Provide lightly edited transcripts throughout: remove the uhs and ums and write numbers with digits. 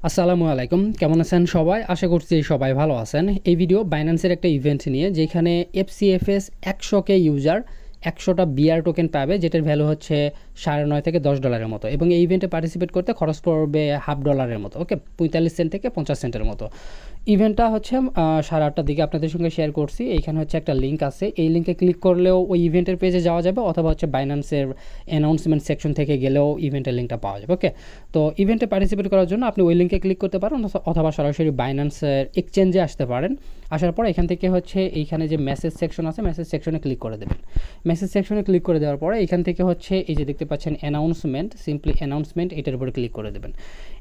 আসসালামু আলাইকুম, কেমন আছেন সবাই? আশা করছি সবাই ভালো আছেন। এই ভিডিও বাইন্যান্সের একটা ইভেন্ট নিয়ে, যেখানে এফসিএফএস 100K ইউজার 100টা বিআর টোকেন পাবে, যেটার ভ্যালু হচ্ছে $9.5 থেকে $10 মতো, এবং এই ইভেন্টে পার্টিসিপেট করতে খরচ পড়বে $0.50 মতো। ওকে, 45 সেন্ট থেকে 50 সেন্টের মতো। ইভেন্টটা হচ্ছে 8:30টার দিকে আপনাদের সঙ্গে শেয়ার করছি। এইখানে হচ্ছে একটা লিঙ্ক আছে, এই লিঙ্কে ক্লিক করলেও ওই ইভেন্টের পেজে যাওয়া যাবে, অথবা হচ্ছে বাইন্যান্সের অ্যানাউন্সমেন্ট সেকশন থেকে গেলেও ইভেন্টের লিঙ্কটা পাওয়া যাবে। ওকে, তো ইভেন্টে পার্টিসিপেট করার জন্য আপনি ওই লিঙ্কে ক্লিক করতে পারেন, অথবা সরাসরি বাইন্যান্সের এক্সচেঞ্জে আসতে পারেন। আসার পর এখান থেকে হচ্ছে এইখানে যে মেসেজ সেকশন আছে, মেসেজ সেকশনে ক্লিক করে দেবেন। মেসেজ সেকশনে ক্লিক করে দেওয়ার পরে এখান থেকে হচ্ছে এই যে দেখতে পাচ্ছেন অ্যানাউন্সমেন্ট, সিম্পলি অ্যানাউন্সমেন্ট, এটার উপরে ক্লিক করে দেবেন।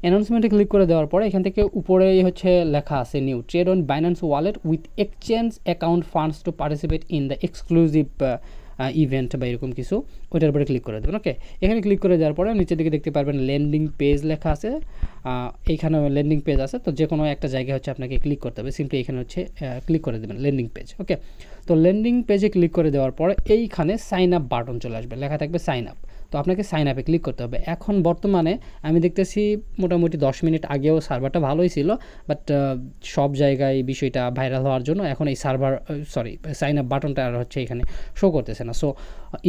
অ্যানাউন্সমেন্টে ক্লিক করে দেওয়ার পরে এখান থেকে উপরেই হচ্ছে লেখা আছে new trade on Binance wallet with exchange account funds to participate in the exclusive event বা এরকম কিছু, ওইটার উপরে ক্লিক করে দেবেন। ওকে, এখানে ক্লিক করে দেওয়ার পরে নিচের দিকে দেখতে পারবেন ল্যান্ডিং পেজ লেখা আছে। এইখানে ল্যান্ডিং পেজ আছে, তো যে কোনো একটা জায়গায় হচ্ছে আপনাকে ক্লিক করতে হবে। সিম্পলি এখানে হচ্ছে ক্লিক করে দেবেন ল্যান্ডিং পেজ। ওকে, তো ল্যান্ডিং পেজে ক্লিক করে দেওয়ার পরে এইখানে সাইন আপ বাটন চলে আসবে, লেখা থাকবে সাইন আপ। তো আপনাকে সাইন আপে ক্লিক করতে হবে। এখন বর্তমানে আমি দেখতেছি মোটামুটি 10 মিনিট আগেও সার্ভারটা ভালোই ছিল, বাট সব জায়গায় বিষয়টা ভাইরাল হওয়ার জন্য এখন এই সাইন আপ বাটনটা আর হচ্ছে এখানে শো করতেছে না। সো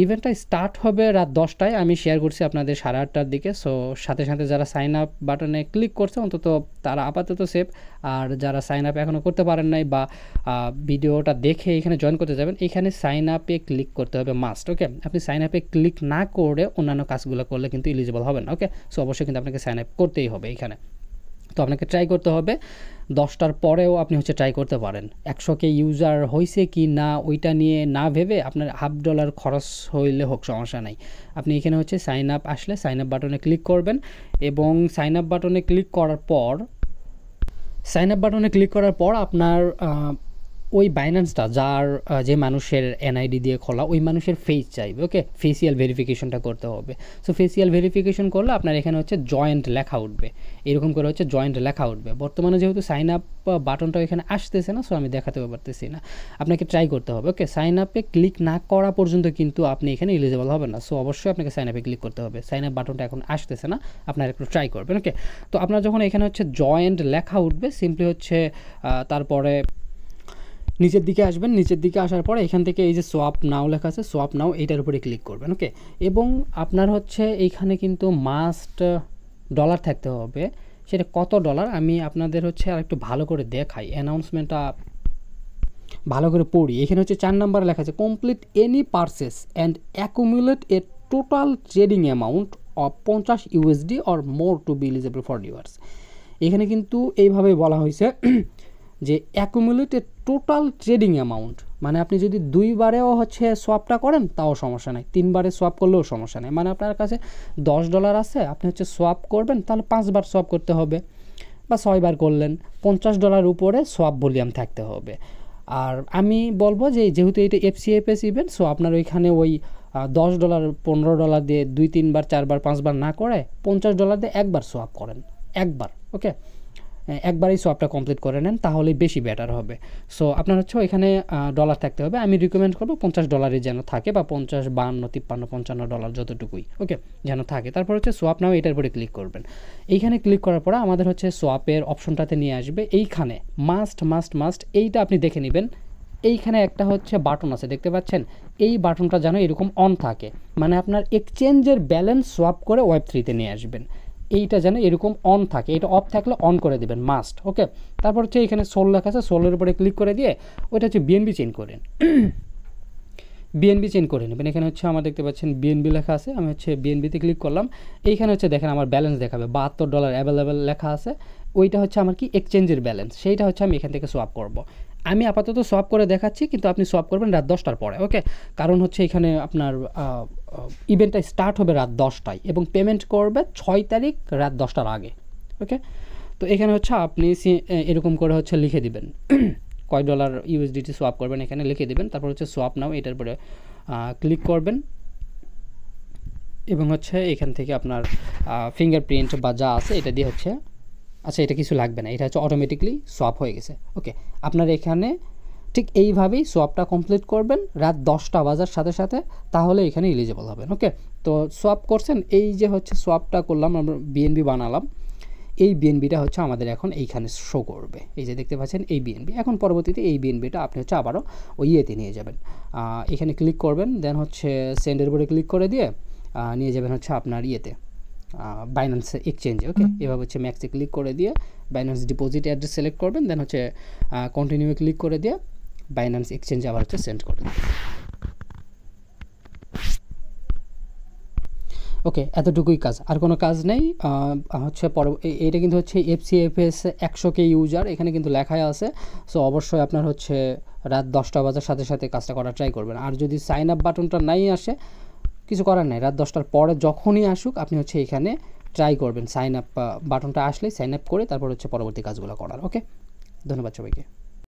ইভেন্টটা স্টার্ট হবে রাত 10টায়, আমি শেয়ার করছি আপনাদের 8:30টার দিকে। সো সাথে সাথে যারা সাইন আপ বাটনে ক্লিক করছে অন্তত তারা আপাতত সেফ, আর যারা সাইন আপ এখনও করতে পারেন নাই বা ভিডিওটা দেখে এখানে জয়েন করতে যাবেন, এখানে সাইন আপে ক্লিক করতে হবে মাস্ট। ওকে, আপনি সাইন আপে ক্লিক না করে অন্যান্য কাজগুলো করলে কিন্তু এলিজিবল হবেন না। ওকে, সো অবশ্যই কিন্তু আপনাকে সাইন আপ করতেই হবে এখানে। তো আপনাকে ট্রাই করতে হবে, 10টার পরেও আপনি হচ্ছে ট্রাই করতে পারেন। 100K ইউজার হয়েছে কি না ওইটা নিয়ে না ভেবে আপনার $0.50 খরচ হইলে হোক, সমস্যা নাই। আপনি এখানে হচ্ছে সাইন আপ আসলে সাইন আপ বাটনে ক্লিক করবেন, এবং সাইন আপ বাটনে ক্লিক করার পর আপনার ওই বাইন্যান্সটা যে মানুষের এনআইডি দিয়ে খোলা, ওই মানুষের ফেস চাইবে। ওকে, ফেসিয়াল ভেরিফিকেশনটা করতে হবে। সো ফেসিয়াল ভেরিফিকেশন করলে আপনার এখানে হচ্ছে জয়েন্ট লেখা উঠবে, এরকম করে হচ্ছে জয়েন্ট লেখা উঠবে। বর্তমানে যেহেতু সাইন আপ বাটনটা এখানে আসতেছে না, সো আমি দেখাতেও পারতেছি না, আপনাকে ট্রাই করতে হবে। ওকে, সাইন আপে ক্লিক না করা পর্যন্ত কিন্তু আপনি এখানে এলিজিবল হবেন না। সো অবশ্যই আপনাকে সাইন আপে ক্লিক করতে হবে। সাইন আপ বাটনটা এখন আসতেছে না, আপনারা একটু ট্রাই করবেন। ওকে, তো আপনার যখন এখানে হচ্ছে জয়েন্ট লেখা উঠবে, সিম্পলি হচ্ছে তারপরে নিচের দিকে আসবেন। নিচের দিকে আসার পরে এখান থেকে এই যে সোয়াপ নাও লেখা আছে, সোয়াপ নাও এইটার উপরে ক্লিক করবেন। ওকে, এবং আপনার হচ্ছে এইখানে কিন্তু মাস্ট ডলার থাকতে হবে। সেটা কত ডলার আমি আপনাদের হচ্ছে আর একটু ভালো করে দেখাই, অ্যানাউন্সমেন্টটা ভালো করে পড়ি। এখানে হচ্ছে 4 নাম্বার লেখা আছে, complete any purchase and accumulate a total trading amount of $50 or more to be eligible for rewards. এখানে কিন্তু এইভাবে বলা হয়েছে যে অ্যাকুমুলেটেড টোটাল ট্রেডিং অ্যামাউন্ট, মানে আপনি যদি 2বারেও হচ্ছে সোয়াপটা করেন তাও সমস্যা নেই, 3বারে সোয়াপ করলেও সমস্যা নেই। মানে আপনার কাছে $10 আছে, আপনি হচ্ছে সোয়াপ করবেন, তাহলে 5বার সোয়াপ করতে হবে, বা 6বার করলেন, $50 উপরে সোয়াপ ভলিউম থাকতে হবে। আর আমি বলবো যে যেহেতু এটা এফসিএফএস ইভেন্ট, সো আপনার ওইখানে ওই $10 $15 দিয়ে 2, 3বার 4বার 5বার না করে $50 দিয়ে একবার সোয়াপ করেন, একবার। ওকে, একবারই সোয়াপটা কমপ্লিট করে নেন, তাহলেই বেশি বেটার হবে। সো আপনার হচ্ছে এখানে ডলার থাকতে হবে। আমি রিকমেন্ড করবো $50 যেন থাকে, বা 50, 52, 53, $55 যতটুকুই ওকে যেন থাকে। তারপর হচ্ছে সোয়াপ নাও, এটার উপরে ক্লিক করবেন। এইখানে ক্লিক করার পরে আমাদের হচ্ছে সোয়াপের অপশনটাতে নিয়ে আসবে। এইখানে মাস্ট এইটা আপনি দেখে নেবেন। এইখানে একটা হচ্ছে বাটন আছে, দেখতে পাচ্ছেন? এই বাটনটা যেন এরকম অন থাকে, মানে আপনার এক্সচেঞ্জের ব্যালেন্স সোয়াপ করে Web3-তে নিয়ে আসবেন। এইটা যেন এরকম অন থাকে, এটা অফ থাকলে অন করে দেবেন মাস্ট। ওকে, তারপর হচ্ছে এখানে সোল লেখা আছে, সোলের উপরে ক্লিক করে দিয়ে ওইটা হচ্ছে বিএনবি চেঞ্জ করেন, বিএনবি চেঞ্জ করে নেবেন। এখানে হচ্ছে আমার দেখতে পাচ্ছেন বিএনবি লেখা আছে, আমি হচ্ছে বিএনবিতে ক্লিক করলাম। এইখানে হচ্ছে দেখেন আমার ব্যালেন্স দেখাবে $72 অ্যাভেলেবেল লেখা আছে, ওইটা হচ্ছে আমার কি এক্সচেঞ্জের ব্যালেন্স, সেইটা হচ্ছে আমি এখান থেকে সোয়াপ করব। আমি আপাতত সোয়াপ করে দেখাচ্ছি, কিন্তু আপনি সোয়াপ করবেন রাত 10টার পরে। ওকে, কারণ হচ্ছে এখানে আপনার ইভেন্টটা স্টার্ট হবে রাত 10টায়, এবং পেমেন্ট করবে 6 তারিখ রাত 10টার আগে। ওকে, তো এখানে হচ্ছে আপনি এরকম করে হচ্ছে লিখে দিবেন কয় ডলার ইউএসডিটি সোয়াপ করবেন, এখানে লিখে দিবেন। তারপর হচ্ছে সোয়াপ নাও, এটার উপরে ক্লিক করবেন, এবং হচ্ছে এখান থেকে আপনার ফিঙ্গারপ্রিন্ট বা যা আছে এটা দিয়ে হচ্ছে, আচ্ছা এটা কিছু লাগবে না, এটা হচ্ছে অটোমেটিকলি সোয়াপ হয়ে গেছে। ওকে, আপনার এখানে ঠিক এইভাবেই সোয়াপটা কমপ্লিট করবেন রাত 10টা বাজার সাথে সাথে, তাহলে এখানে এলিজিবল হবেন। ওকে, তো সোয়াপ করছেন, এই যে হচ্ছে সোয়াপটা করলাম, আমরা বিএনবি বানালাম। এই বিএনবিটা হচ্ছে আমাদের এখন এইখানে শো করবে, এই যে দেখতে পাচ্ছেন এই বিএনবি। এখন পরবর্তীতে এই বিএনবিটা আপনি হচ্ছে আবারও ওই ইয়েতে নিয়ে যাবেন, এখানে ক্লিক করবেন, দেন হচ্ছে সেন্ডের উপরে ক্লিক করে দিয়ে নিয়ে যাবেন হচ্ছে আপনার ইয়েতে বাইন্যান্স এক্সচেঞ্জে। ওকে, এভাবে হচ্ছে ম্যাক্সে ক্লিক করে দিয়ে বাইন্যান্স ডিপোজিট অ্যাড্রেস সিলেক্ট করবেন, দেন হচ্ছে কন্টিনিউ ক্লিক করে দিয়ে বাইন্যান্স এক্সচেঞ্জে আবার হচ্ছে সেন্ড করে দেবেন। ওকে, এতটুকুই কাজ, আর কোনো কাজ নেই। হচ্ছে এটা কিন্তু হচ্ছে FCFS 100K ইউজার, এখানে কিন্তু লেখাই আছে। সো অবশ্যই আপনার হচ্ছে রাত 10টা বাজার সাথে সাথে কাজটা করার ট্রাই করবেন। আর যদি সাইন আপ বাটনটা নাই আসে, কিছু করার নাই, রাত 10টার পরে যখনই আসুক আপনি হচ্ছে এখানে ট্রাই করবেন সাইন আপ বাটনটা আসলেই সাইন আপ করে তারপর হচ্ছে পরবর্তী কাজগুলো করার। ওকে, ধন্যবাদ সবাইকে।